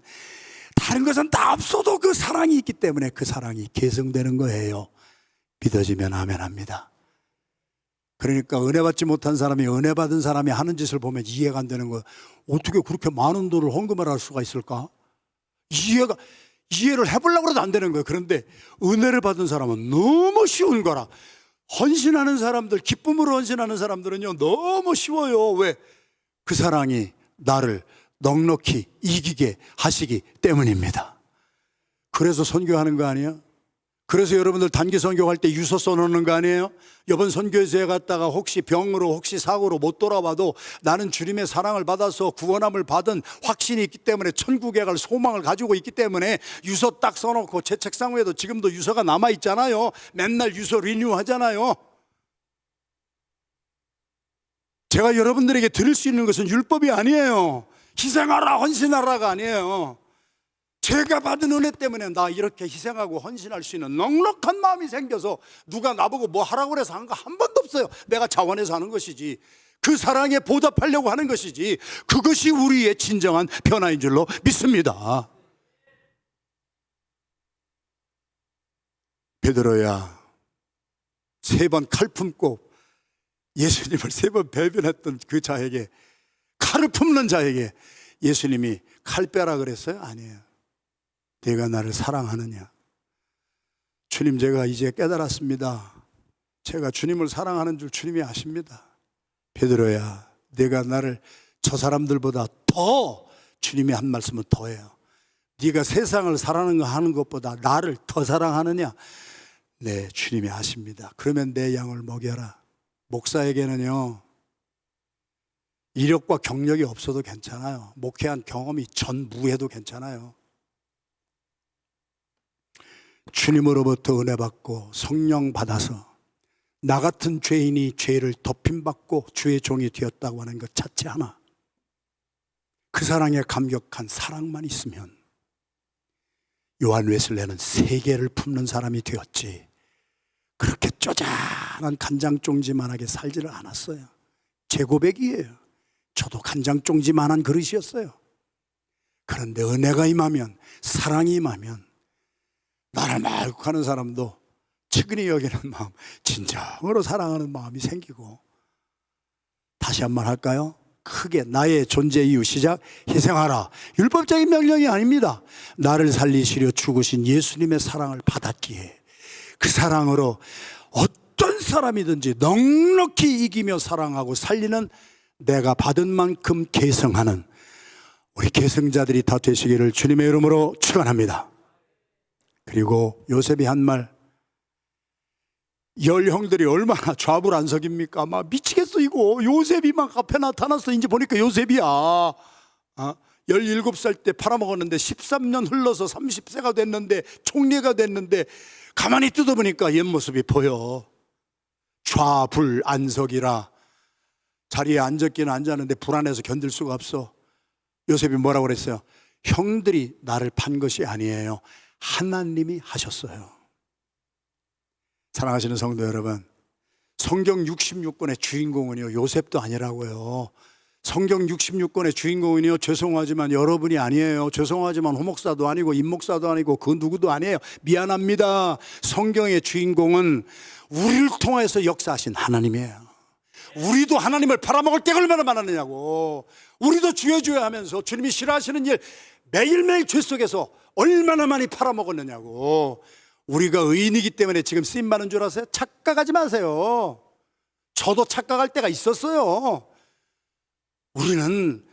다른 것은 다 없어도 그 사랑이 있기 때문에 그 사랑이 계승되는 거예요. 믿어지면 아멘 합니다. 그러니까 은혜 받지 못한 사람이 은혜 받은 사람이 하는 짓을 보면 이해가 안 되는 거예요. 어떻게 그렇게 많은 돈을 헌금을 할 수가 있을까? 이해를 해보려고 해도 안 되는 거예요. 그런데 은혜를 받은 사람은 너무 쉬운 거라. 헌신하는 사람들, 기쁨으로 헌신하는 사람들은요, 너무 쉬워요. 왜? 그 사랑이 나를 넉넉히 이기게 하시기 때문입니다. 그래서 선교하는 거 아니에요? 그래서 여러분들 단기 선교할 때 유서 써놓는 거 아니에요? 이번 선교지에 갔다가 혹시 병으로 혹시 사고로 못 돌아와도 나는 주님의 사랑을 받아서 구원함을 받은 확신이 있기 때문에 천국에 갈 소망을 가지고 있기 때문에 유서 딱 써놓고, 제 책상 위에도 지금도 유서가 남아있잖아요. 맨날 유서 리뉴 하잖아요. 제가 여러분들에게 드릴 수 있는 것은 율법이 아니에요. 희생하라 헌신하라가 아니에요. 제가 받은 은혜 때문에 나 이렇게 희생하고 헌신할 수 있는 넉넉한 마음이 생겨서 누가 나보고 뭐 하라고 그래서 한 거 한 번도 없어요. 내가 자원해서 하는 것이지, 그 사랑에 보답하려고 하는 것이지, 그것이 우리의 진정한 변화인 줄로 믿습니다. 베드로야, 3번 칼 품고 예수님을 3번 배변했던 그 자에게, 칼을 품는 자에게 예수님이 칼 빼라 그랬어요? 아니에요. 내가 나를 사랑하느냐? 주님, 제가 이제 깨달았습니다. 제가 주님을 사랑하는 줄 주님이 아십니다. 베드로야, 내가 나를 저 사람들보다 더, 주님이 한 말씀은 더해요. 네가 세상을 사랑하는 것보다 나를 더 사랑하느냐? 네, 주님이 아십니다. 그러면 내 양을 먹여라. 목사에게는요, 이력과 경력이 없어도 괜찮아요. 목회한 경험이 전무해도 괜찮아요. 주님으로부터 은혜 받고 성령 받아서 나 같은 죄인이 죄를 덮임받고 주의 종이 되었다고 하는 것 자체 하나, 그 사랑에 감격한 사랑만 있으면 요한 웨슬레는 세계를 품는 사람이 되었지, 그렇게 쪼잔한 간장종지만하게 살지를 않았어요. 제 고백이에요. 저도 간장종지만한 그릇이었어요. 그런데 은혜가 임하면, 사랑이 임하면 나를 막 하는 사람도 측은히 여기는 마음, 진정으로 사랑하는 마음이 생기고, 다시 한번 할까요? 크게 나의 존재 이유 시작. 희생하라. 율법적인 명령이 아닙니다. 나를 살리시려 죽으신 예수님의 사랑을 받았기에 그 사랑으로 어떤 사람이든지 넉넉히 이기며 사랑하고 살리는, 내가 받은 만큼 계승하는 우리 계승자들이 다 되시기를 주님의 이름으로 축원합니다. 그리고 요셉이 한 말, 열 형들이 얼마나 좌불안석입니까? 막 미치겠어 이거. 요셉이 막 앞에 나타났어. 이제 보니까 요셉이야. 17살 때 팔아먹었는데 13년 흘러서 30세가 됐는데, 총리가 됐는데, 가만히 뜯어보니까 옛모습이 보여. 좌불안석이라. 자리에 앉았기는 앉았는데 불안해서 견딜 수가 없어. 요셉이 뭐라고 그랬어요? 형들이 나를 판 것이 아니에요. 하나님이 하셨어요. 사랑하시는 성도 여러분, 성경 66권의 주인공은요, 요셉도 아니라고요. 성경 66권의 주인공은요, 죄송하지만 여러분이 아니에요. 죄송하지만 호목사도 아니고 임목사도 아니고 그 누구도 아니에요. 미안합니다. 성경의 주인공은 우리를 통해서 역사하신 하나님이에요. 우리도 하나님을 팔아먹을 때가 얼마나 많았느냐고. 우리도 주여 주여 하면서 주님이 싫어하시는 일 매일매일 죄 속에서 얼마나 많이 팔아먹었느냐고. 우리가 의인이기 때문에 지금 쓰임받는 줄 아세요? 착각하지 마세요. 저도 착각할 때가 있었어요. 우리는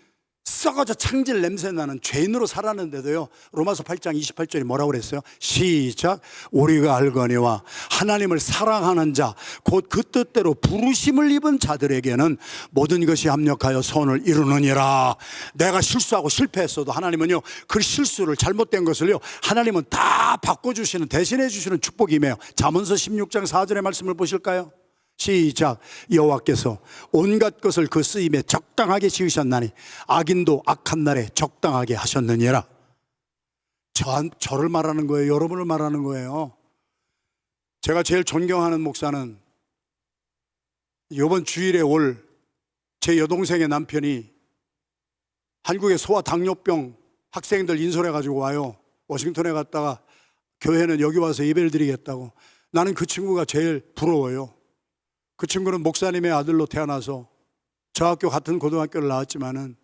썩어져 창질 냄새 나는 죄인으로 살았는데도요, 로마서 8장 28절이 뭐라고 그랬어요? 시작. 우리가 알거니와 하나님을 사랑하는 자 곧 그 뜻대로 부르심을 입은 자들에게는 모든 것이 합력하여 선을 이루느니라. 내가 실수하고 실패했어도 하나님은요, 그 실수를, 잘못된 것을요, 하나님은 다 바꿔주시는, 대신해 주시는 축복이에요. 잠언서 16장 4절의 말씀을 보실까요? 시작. 여호와께서 온갖 것을 그 쓰임에 적당하게 지으셨나니 악인도 악한 날에 적당하게 하셨느니라. 저를 말하는 거예요. 여러분을 말하는 거예요. 제가 제일 존경하는 목사는 이번 주일에 올 제 여동생의 남편이 한국의 소아 당뇨병 학생들 인솔해가지고 와요. 워싱턴에 갔다가 교회는 여기 와서 예배를 드리겠다고. 나는 그 친구가 제일 부러워요. 그 친구는 목사님의 아들로 태어나서 저 학교 같은 고등학교를 나왔지만은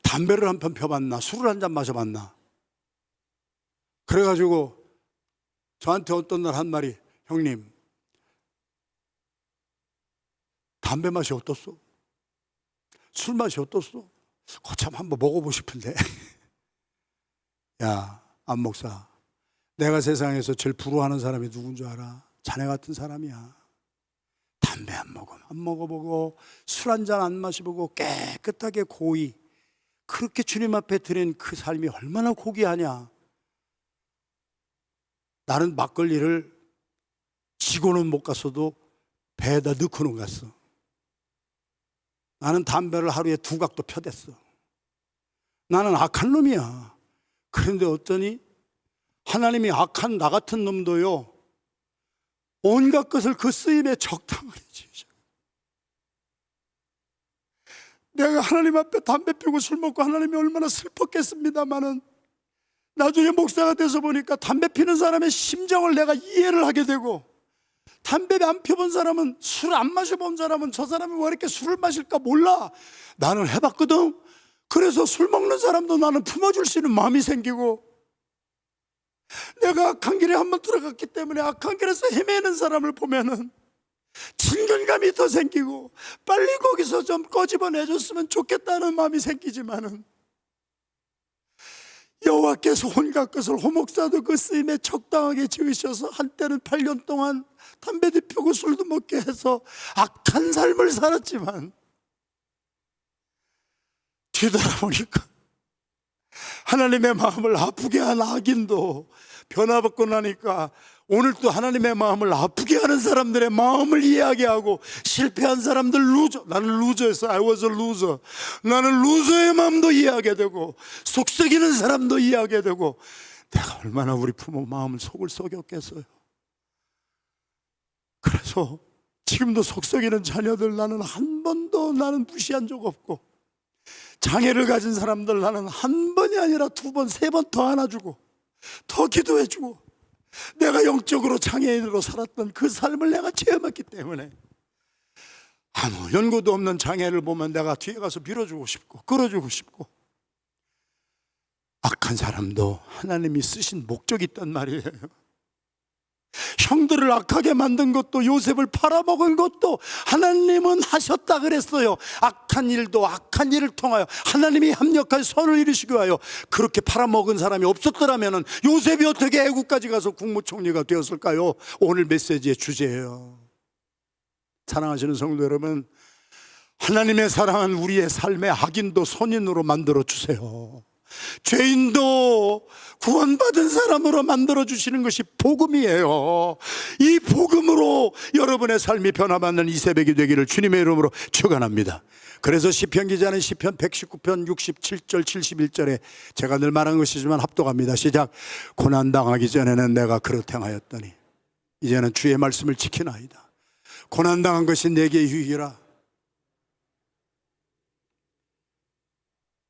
담배를 한 편 펴봤나, 술을 한 잔 마셔봤나. 그래가지고 저한테 어떤 날 한 말이, 형님, 담배 맛이 어떻소? 술 맛이 어떻소? 거참 한번 먹어보고 싶은데. 야, 안 목사, 내가 세상에서 제일 부러워하는 사람이 누군 줄 알아? 자네 같은 사람이야. 담배 안 먹어보고 술 한 잔 안 마셔보고 깨끗하게 고이 그렇게 주님 앞에 드린 그 삶이 얼마나 고귀하냐. 나는 막걸리를 지고는 못 갔어도 배에다 넣고는 갔어. 나는 담배를 하루에 2각도 펴댔어. 나는 악한 놈이야. 그런데 어떠니 하나님이 악한 나 같은 놈도요, 온갖 것을 그 쓰임에 적당하게 지으셔. 내가 하나님 앞에 담배 피우고 술 먹고 하나님이 얼마나 슬펐겠습니다마는, 나중에 목사가 돼서 보니까 담배 피는 사람의 심정을 내가 이해를 하게 되고, 담배 안 펴본 사람은, 술 안 마셔본 사람은 저 사람이 왜 이렇게 술을 마실까 몰라. 나는 해봤거든. 그래서 술 먹는 사람도 나는 품어줄 수 있는 마음이 생기고, 내가 악한 길에 한번 들어갔기 때문에 악한 길에서 헤매는 사람을 보면은 친근감이 더 생기고, 빨리 거기서 좀 꺼집어내줬으면 좋겠다는 마음이 생기지만은, 여호와께서 온갖 것을 호목사도 그 쓰임에 적당하게 지으셔서 한때는 8년 동안 담배도 피우고 술도 먹게 해서 악한 삶을 살았지만, 뒤돌아보니까 하나님의 마음을 아프게 한 악인도 변화받고 나니까 오늘 또 하나님의 마음을 아프게 하는 사람들의 마음을 이해하게 하고, 실패한 사람들, 루저, 나는 루저였어. I was a loser. 나는 루저의 마음도 이해하게 되고, 속썩이는 사람도 이해하게 되고, 내가 얼마나 우리 부모 마음을 속을 썩였겠어요. 그래서 지금도 속썩이는 자녀들 나는 한 번도 나는 무시한 적 없고, 장애를 가진 사람들 나는 한 번이 아니라 두 번, 세 번 더 안아주고 더 기도해주고, 내가 영적으로 장애인으로 살았던 그 삶을 내가 체험했기 때문에 아무 연고도 없는 장애를 보면 내가 뒤에 가서 밀어주고 싶고 끌어주고 싶고, 악한 사람도 하나님이 쓰신 목적이 있단 말이에요. 형들을 악하게 만든 것도, 요셉을 팔아먹은 것도 하나님은 하셨다 그랬어요. 악한 일도 악한 일을 통하여 하나님이 합력할 선을 이루시기 위하여. 그렇게 팔아먹은 사람이 없었더라면 요셉이 어떻게 애국까지 가서 국무총리가 되었을까요? 오늘 메시지의 주제예요. 사랑하시는 성도 여러분, 하나님의 사랑은 우리의 삶의 악인도 선인으로 만들어 주세요. 죄인도 구원받은 사람으로 만들어주시는 것이 복음이에요. 이 복음으로 여러분의 삶이 변화받는 이 새벽이 되기를 주님의 이름으로 축원합니다. 그래서 시편 기자는 시편 119편 67절 71절에 제가 늘 말한 것이지만 합독합니다. 시작. 고난당하기 전에는 내가 그렇게 행하였더니 이제는 주의 말씀을 지키나이다. 고난당한 것이 내게 유익이라.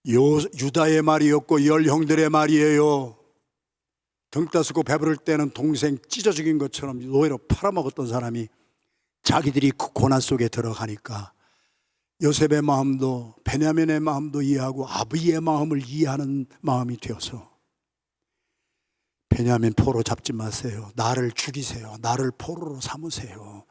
유다의 말이었고 열 형들의 말이에요. 등 따스고 배부를 때는 동생 찢어 죽인 것처럼 노예로 팔아먹었던 사람이 자기들이 그 고난 속에 들어가니까 요셉의 마음도 베냐민의 마음도 이해하고 아비의 마음을 이해하는 마음이 되어서, 베냐민 포로 잡지 마세요. 나를 죽이세요. 나를 포로로 삼으세요.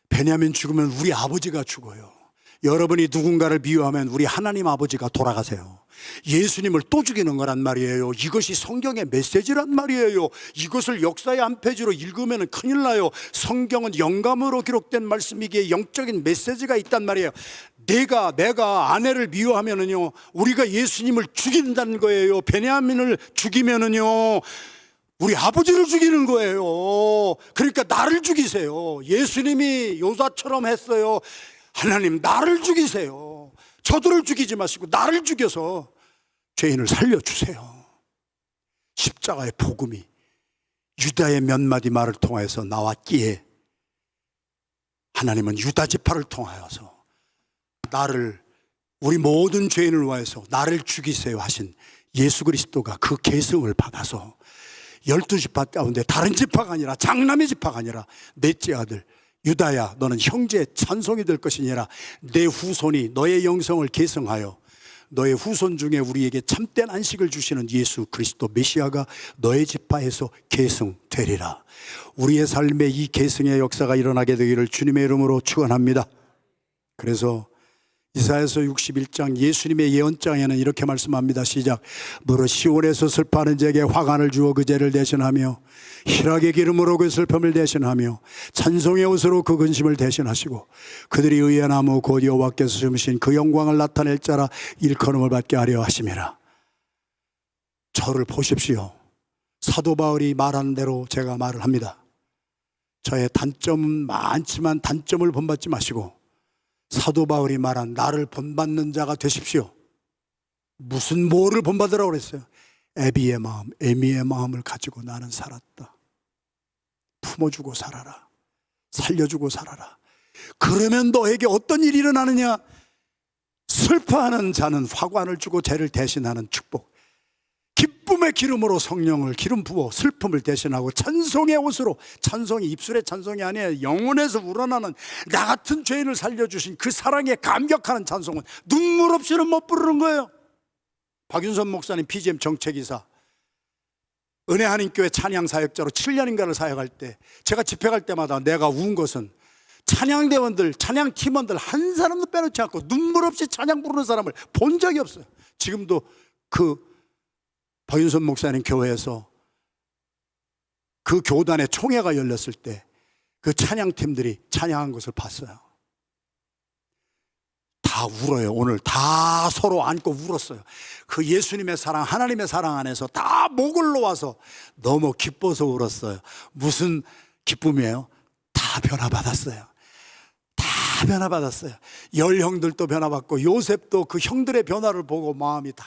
베냐민 죽으면 우리 아버지가 죽어요. 여러분이 누군가를 미워하면 우리 하나님 아버지가 돌아가세요. 예수님을 또 죽이는 거란 말이에요. 이것이 성경의 메시지란 말이에요. 이것을 역사의 한 페이지로 읽으면 큰일 나요. 성경은 영감으로 기록된 말씀이기에 영적인 메시지가 있단 말이에요. 내가 아내를 미워하면은요, 우리가 예수님을 죽인다는 거예요. 베냐민을 죽이면은요, 우리 아버지를 죽이는 거예요. 그러니까 나를 죽이세요. 예수님이 요다처럼 했어요. 하나님 나를 죽이세요. 저들을 죽이지 마시고 나를 죽여서 죄인을 살려주세요. 십자가의 복음이 유다의 몇 마디 말을 통하여서 나왔기에 하나님은 유다 지파를 통하여서 나를, 우리 모든 죄인을 위하여서 나를 죽이세요 하신 예수 그리스도가 그 계승을 받아서 12지파 가운데 다른 지파가 아니라, 장남의 지파가 아니라 넷째 아들 유다야 너는 형제의 찬송이 될 것이니라. 내 후손이 너의 영성을 계승하여 너의 후손 중에 우리에게 참된 안식을 주시는 예수 그리스도 메시아가 너의 지파에서 계승되리라. 우리의 삶에 이 계승의 역사가 일어나게 되기를 주님의 이름으로 축원합니다. 그래서 이사야서 61장 예수님의 예언장에는 이렇게 말씀합니다. 시작. 무릇 시온에서 슬퍼하는 자에게 화관을 주어 그 죄를 대신하며 희락의 기름으로 그 슬픔을 대신하며 찬송의 옷으로 그 근심을 대신하시고 그들이 의의 나무 곧 여호와께서 심으신 그 영광을 나타낼 자라 일컬음을 받게 하려 하심이라. 저를 보십시오. 사도 바울이 말한 대로 제가 말을 합니다. 저의 단점은 많지만 단점을 본받지 마시고 사도 바울이 말한 나를 본받는 자가 되십시오. 무슨 뭐를 본받으라고 그랬어요? 에비의 마음, 에미의 마음을 가지고 나는 살았다. 품어주고 살아라. 살려주고 살아라. 그러면 너에게 어떤 일이 일어나느냐? 슬퍼하는 자는 화관을 주고 죄를 대신하는 축복, 기쁨의 기름으로 성령을 기름 부어 슬픔을 대신하고 찬송의 옷으로, 찬송이 입술의 찬송이 아니에요. 영혼에서 우러나는 나 같은 죄인을 살려주신 그 사랑에 감격하는 찬송은 눈물 없이는 못 부르는 거예요. 박윤선 목사님 PGM 정책이사, 은혜 한인교회 찬양사역자로 7년인가를 사역할 때 제가 집회 갈 때마다 내가 운 것은 찬양대원들, 찬양팀원들 한 사람도 빼놓지 않고 눈물 없이 찬양 부르는 사람을 본 적이 없어요. 지금도 그 박윤선 목사님 교회에서 그 교단의 총회가 열렸을 때 그 찬양팀들이 찬양한 것을 봤어요. 다 울어요. 오늘 다 서로 안고 울었어요. 그 예수님의 사랑, 하나님의 사랑 안에서 다 목을 놓아서 너무 기뻐서 울었어요. 무슨 기쁨이에요? 다 변화받았어요. 다 변화받았어요. 열 형들도 변화받고 요셉도 그 형들의 변화를 보고 마음이 다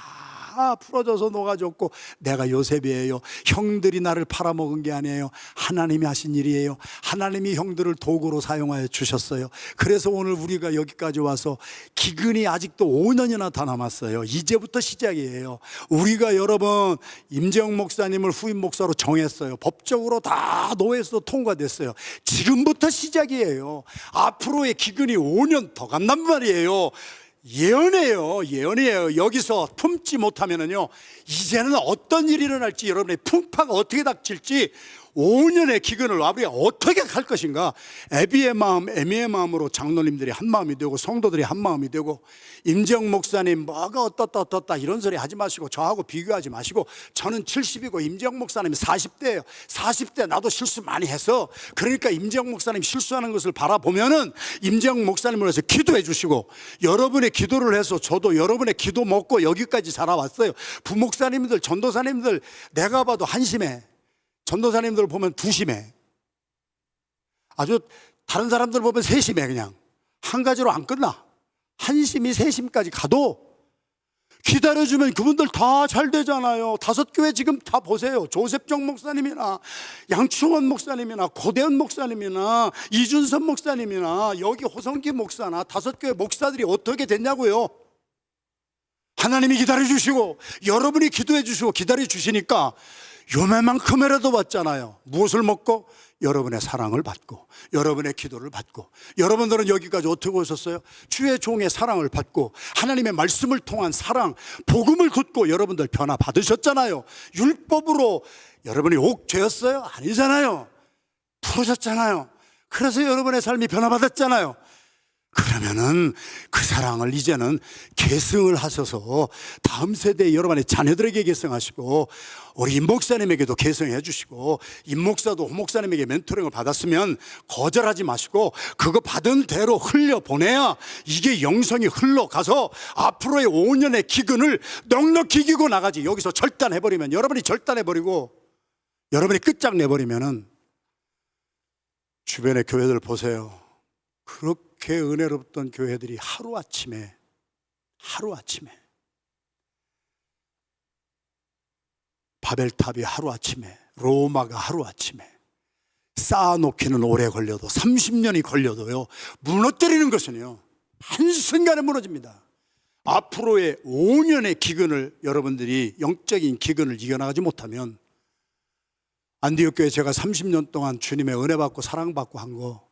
다 풀어져서 녹아졌고, 내가 요셉이에요. 형들이 나를 팔아먹은 게 아니에요. 하나님이 하신 일이에요. 하나님이 형들을 도구로 사용하여 주셨어요. 그래서 오늘 우리가 여기까지 와서 기근이 아직도 5년이나 다 남았어요. 이제부터 시작이에요. 우리가 여러분 임재영 목사님을 후임 목사로 정했어요. 법적으로 다 노회에서 통과됐어요. 지금부터 시작이에요. 앞으로의 기근이 5년 더 간단 말이에요. 예언이에요. 여기서 품지 못하면은요, 이제는 어떤 일이 일어날지, 여러분의 풍파가 어떻게 닥칠지, 5년의 기근을 우리가 어떻게 갈 것인가. 애비의 마음, 애미의 마음으로 장로님들이 한 마음이 되고 성도들이 한 마음이 되고, 임재영 목사님 뭐가 어떻다 이런 소리 하지 마시고, 저하고 비교하지 마시고, 저는 70이고 임재영 목사님이 40대예요 40대 나도 실수 많이 해서, 그러니까 임재영 목사님 실수하는 것을 바라보면은 임재영 목사님을 위해서 기도해 주시고, 여러분의 기도를 해서 저도 여러분의 기도 먹고 여기까지 자라왔어요. 부목사님들, 전도사님들 내가 봐도 한심해. 전도사님들 보면 두심해. 아주 다른 사람들 보면 세심해. 그냥 한 가지로 안 끝나. 한심이 세심까지 가도 기다려주면 그분들 다 잘 되잖아요. 5교회 지금 다 보세요. 조셉정 목사님이나 양충원 목사님이나 고대현 목사님이나 이준선 목사님이나 여기 호성기 목사나 5교회 목사들이 어떻게 됐냐고요. 하나님이 기다려주시고 여러분이 기도해 주시고 기다려 주시니까 요만큼이라도 받잖아요. 무엇을 먹고? 여러분의 사랑을 받고, 여러분의 기도를 받고. 여러분들은 여기까지 어떻게 오셨어요? 주의 종의 사랑을 받고, 하나님의 말씀을 통한 사랑, 복음을 듣고 여러분들 변화 받으셨잖아요. 율법으로 여러분이 옥죄였어요? 아니잖아요. 풀어졌잖아요. 그래서 여러분의 삶이 변화받았잖아요. 그러면은 그 사랑을 이제는 계승을 하셔서 다음 세대의 여러분의 자녀들에게 계승하시고, 우리 임 목사님에게도 계승해 주시고, 임 목사도 호 목사님에게 멘토링을 받았으면 거절하지 마시고 그거 받은 대로 흘려보내야 이게 영성이 흘러가서 앞으로의 5년의 기근을 넉넉히 이기고 나가지. 여기서 절단해버리면, 여러분이 절단해버리고 여러분이 끝장내버리면은, 주변의 교회들 보세요. 그렇게 은혜롭던 교회들이 하루아침에 바벨탑이 하루아침에, 로마가 하루아침에, 쌓아놓기는 오래 걸려도 30년이 걸려도요, 무너뜨리는 것은요 한순간에 무너집니다. 앞으로의 5년의 기근을 여러분들이 영적인 기근을 이겨나가지 못하면, 안디옥 교회 제가 30년 동안 주님의 은혜 받고 사랑받고 한 거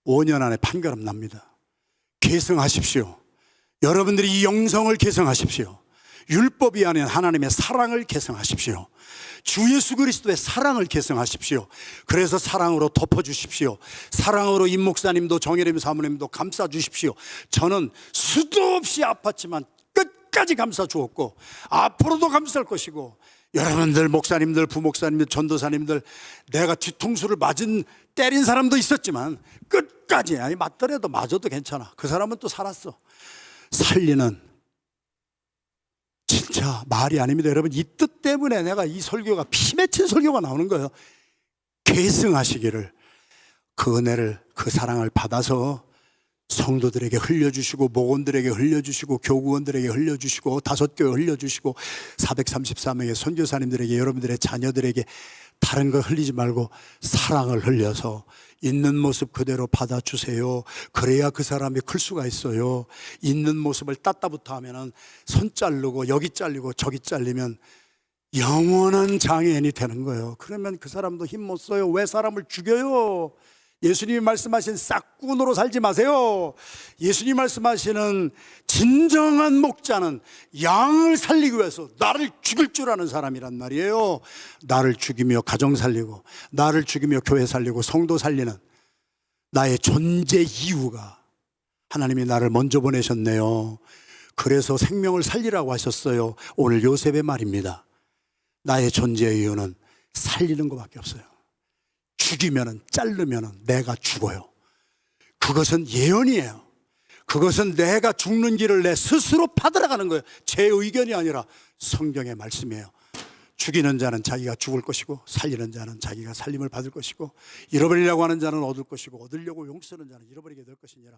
5년 안에 판가름 납니다. 계승하십시오. 여러분들이 이 영성을 계승하십시오. 율법이 아닌 하나님의 사랑을 계승하십시오. 주 예수 그리스도의 사랑을 계승하십시오. 그래서 사랑으로 덮어주십시오. 사랑으로 임 목사님도 정혜림 사모님도 감싸주십시오. 저는 수도 없이 아팠지만 끝까지 감싸주었고 앞으로도 감쌀 것이고, 여러분들 목사님들, 부목사님들, 전도사님들, 내가 뒤통수를 때린 사람도 있었지만 끝까지, 아니 맞더라도 맞아도 괜찮아. 그 사람은 또 살았어. 살리는, 진짜 말이 아닙니다. 여러분, 이 뜻 때문에 내가 이 설교가 피 맺힌 설교가 나오는 거예요. 계승하시기를, 그 은혜를, 그 사랑을 받아서 성도들에게 흘려주시고, 목원들에게 흘려주시고, 교구원들에게 흘려주시고, 5교회 흘려주시고, 433명의 선교사님들에게, 여러분들의 자녀들에게 다른 거 흘리지 말고 사랑을 흘려서 있는 모습 그대로 받아주세요. 그래야 그 사람이 클 수가 있어요. 있는 모습을 따따부터 하면은 손 자르고 여기 잘리고 저기 잘리면 영원한 장애인이 되는 거예요. 그러면 그 사람도 힘 못 써요. 왜 사람을 죽여요? 예수님이 말씀하신 싹군으로 살지 마세요. 예수님이 말씀하시는 진정한 목자는 양을 살리기 위해서 나를 죽일 줄 아는 사람이란 말이에요. 나를 죽이며 가정 살리고, 나를 죽이며 교회 살리고, 성도 살리는 나의 존재 이유가, 하나님이 나를 먼저 보내셨네요. 그래서 생명을 살리라고 하셨어요. 오늘 요셉의 말입니다. 나의 존재 이유는 살리는 것밖에 없어요. 죽이면은, 자르면은 내가 죽어요. 그것은 예언이에요. 그것은 내가 죽는 길을 내 스스로 받아가는 거예요. 제 의견이 아니라 성경의 말씀이에요. 죽이는 자는 자기가 죽을 것이고, 살리는 자는 자기가 살림을 받을 것이고, 잃어버리려고 하는 자는 얻을 것이고, 얻으려고 용쓰는 자는 잃어버리게 될 것이니라.